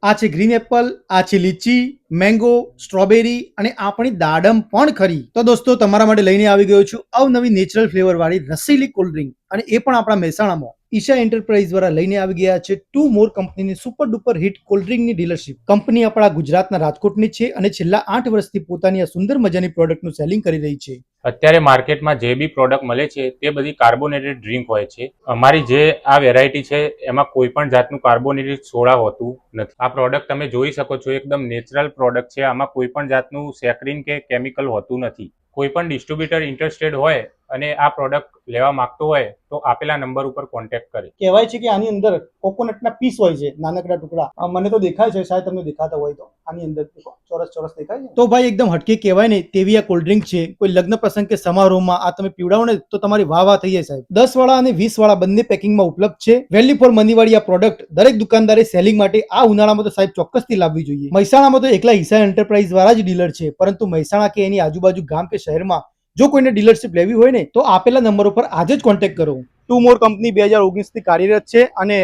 આ છે green Apple, આ છે લીચી, મેંગો, સ્ટ્રોબેરી અને આપણી દાડમ પણ ખરી. તો દોસ્તો તમારા માટે લઈને આવી ગયો છું અવનવી નેચરલ ફ્લેવર વાળી રસીલી કોલ્ડ ડ્રિંક, અને એ પણ આપણા મહેસાણામાં ઈશા એન્ટરપ્રાઇઝ દ્વારા લઈને આવી ગયા છે ટુ મોર કંપનીની સુપર ડુપર હિટ કોલ્ડ ડ્રિંકની ડીલરશીપ. કંપની આપણા ગુજરાતના રાજકોટની છે અને છેલ્લા 8 વર્ષથી પોતાની આ સુંદર મજાની પ્રોડક્ટનું સેલિંગ કરી રહી છે. અત્યારે માર્કેટમાં જે બી પ્રોડક્ટ મળે છે તે બધી કાર્બોનેટેડ ડ્રિંક હોય છે. અમારી જે આ વેરાયટી છે એમાં કોઈ પણ જાતનું કાર્બોનેટેડ સોડા હોતું નથી. આ પ્રોડક્ટ તમે જોઈ શકો છો, એકદમ નેચરલ પ્રોડક્ટ છે. આમાં કોઈ પણ જાતનું સેક્રીન કે કેમિકલ હોતું નથી. કોઈ પણ ડિસ્ટ્રીબ્યુટર ઇન્ટરેસ્ટેડ હોય અને આ પ્રોડક્ટ લેવા માંગતો હોય તો આપેલા નંબર ઉપર કોન્ટેક્ટ કરે. કહેવાય છે કે આની અંદર કોકોનટના પીસ હોય છે, નાનકડા ટુકડા. મને તો દેખાય છે, શાયદ તમને દેખાતા હોય તો આની અંદર ચોરસ ચોરસ દેખાય છે. તો ભાઈ એકદમ હટકે કહેવાય ને તેવી આ કોલ્ડ ડ્રિંક છે. કોઈ લગ્ન પ્રસંગ કે સમારોહમાં આ તમે પીવડાવો ને તો તમારી વાહ વાહ થઈ જાય સાહેબ. 10 વાળા અને 20 વાળા બંને પેકિંગમાં ઉપલબ્ધ છે. વેલ્યુ ફોર મની વાળી આ પ્રોડક્ટ દરેક દુકાનદારે સેલિંગ માટે આ ઉનાળામાં તો સાહેબ ચોક્કસથી લાવવી જોઈએ. મહેસાણામાં તો એકલા ઈશા એન્ટરપ્રાઇઝ વાળા જ ડીલર છે, પરંતુ મહેસાણા કે એની આજુબાજુ ગામ કે શહેરમાં જો કોઈને ડીલરશીપ લેવી હોય ને તો આપેલા નંબર ઉપર આજે જ કોન્ટેક્ટ કરો. ટુ મોર કંપની 2019 થી કાર્યરત છે અને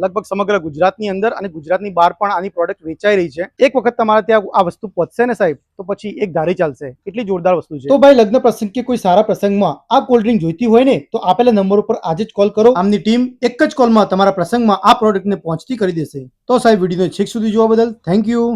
લગભગ સમગ્ર ગુજરાતની અંદર અને ગુજરાતની બહાર પણ આની પ્રોડક્ટ વેચાઈ રહી છે. એક વખત તમારે ત્યાં આ વસ્તુ પહોંચશે ને સાહેબ તો પછી એક ધારી ચાલશે. એટલી જોરદાર વસ્તુ છે. તો ભાઈ લગ્ન પ્રસંગ કે કોઈ સારા પ્રસંગમાં આ કોલ્ડ ડ્રિંક જોઈતી હોય ને તો આપેલા નંબર ઉપર આજે જ કોલ કરો. આમની ટીમ એક જ કોલમાં તમારા પ્રસંગમાં આ પ્રોડક્ટને પહોંચતી કરી દેશે. તો સાહેબ વિડીયોને છેક સુધી જોવા બદલ થેન્ક યુ.